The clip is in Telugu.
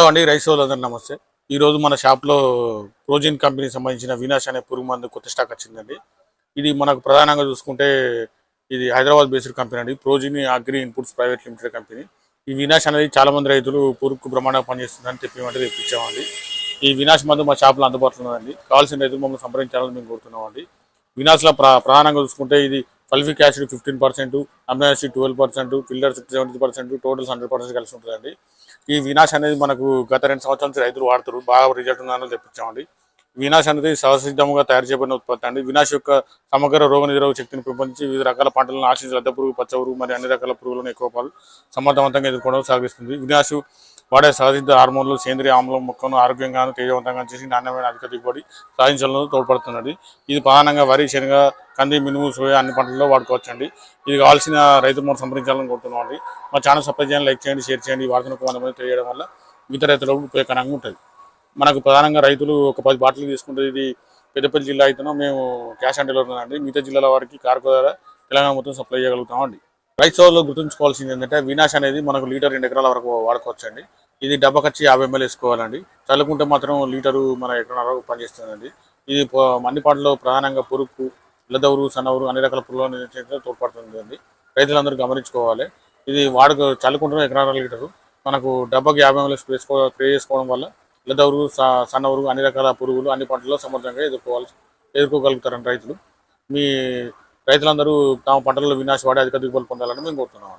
అండి, రైస్ సోదరులందరూ నమస్తే. ఈరోజు మన షాప్లో ప్రోజిన్ కంపెనీకి సంబంధించిన వినాష్ అనే పురుగు మందు కొత్త స్టాక్ వచ్చిందండి. ఇది మనకు ప్రధానంగా చూసుకుంటే ఇది హైదరాబాద్ బేస్డ్ కంపెనీ అండి. Prozin agri inputs private limited company. ఈ వినాష్ అనేది చాలా మంది రైతులు పురుగుకు బ్రహ్మాండంగా పనిచేస్తుందని తెప్పించామండి. ఈ వినాష్ మందు మా షాప్లో అందుబాటులో ఉందండి. కావాల్సిన రైతులు మమ్మల్ని సంప్రదించాలని మేము కోరుతున్నామండి. వినాష్లో ప్రధానంగా చూసుకుంటే ఇది fulvic acid 15%, amino acid 12%, fillers 70%, totals 100% కలిసి ఉంటుందండి. ఈ వినాష్ అనేది మనకు గత 2 సంవత్సరాల నుంచి రైతులు వాడుతారు, బాగా రిజల్ట్ ఉందని తెప్పించామండి. వినాష్ అనేది సహసిద్ధంగా తయారు చేయబడిన ఉత్పత్తి అండి. వినాష్ యొక్క సమగ్ర రోగ నిరోధక శక్తిని పెంపొందించి వివిధ రకాల పంటలను ఆశించి లద్ద పురుగు, పచ్చ పురుగు మరియు అన్ని రకాల పురుగులను ఎక్కువ పాలు సమర్థవంతంగా ఎదుర్కోవడం సాగిస్తుంది. వినాష్ వాడే సహసిద్ధ హార్మోన్లు సేంద్రియ ఆమ్లం మొక్కను ఆరోగ్యంగాను తేజవంతంగా చేసి నాణ్యమైన అధిక దిగుబడి సాధించడంలో తోడ్పడుతున్నది. ఇది ప్రధానంగా వరి, శనగ, కంది, మినుము, సోయా అన్ని పంటల్లో వాడుకోవచ్చండి. ఇది కావాల్సిన రైతులు మనం సంప్రదించాలని కోరుతున్నాం అండి. మా ఛానల్ సబ్స్క్రైబ్ చేయండి, లైక్ చేయండి, షేర్ చేయండి. వార్తలకు 100 మంది తెలియడం వల్ల మిగతా రైతులకు ఉపయోగకరంగా ఉంటుంది. మనకు ప్రధానంగా రైతులు ఒక 10 బాటిల్ తీసుకుంటే ఇది పెద్దపల్లి జిల్లా అయితేనో మేము క్యాష్ ఆన్ డెలివరీ ఉందండి. మిగతా జిల్లాల వారికి కార్గో ద్వారా తెలంగాణ మొత్తం సప్లై చేయగలుగుతామండి. రైతు సోదరులు గుర్తుంచుకోవాల్సింది ఏంటంటే వినాష్ అనేది మనకు లీటర్ 2 ఎకరాల వరకు వాడుకోవచ్చండి. ఇది డబ్బాకొచ్చి 50 ml వేసుకోవాలండి. చల్లుకుంటే మాత్రం లీటరు మన ఎకరాల వరకు పనిచేస్తుందండి. ఇది అన్ని పంటల్లో ప్రధానంగా పురుగు, లద్దవురు, సన్నవురు అన్ని రకాల పురుగులను నియంత్రించడానికి తోడ్పడుతుంది. రైతులందరూ గమనించుకోవాలి. ఇది చల్లుకుంటున్న ఎకరాల లీటరు మనకు డబ్బాకి 50 ml స్ప్రే చేసుకోవడం వల్ల లద్దవురు, సన్నవురు అన్ని రకాల పురుగులు అన్ని పంటల్లో సమర్థంగా ఎదుర్కోగలుగుతారండి రైతులు. మీ రైతులందరూ తమ పంటలలో వినాష్ వాడి అధిక దిగుబడులు పొందాలని మేము కోరుతున్నాం.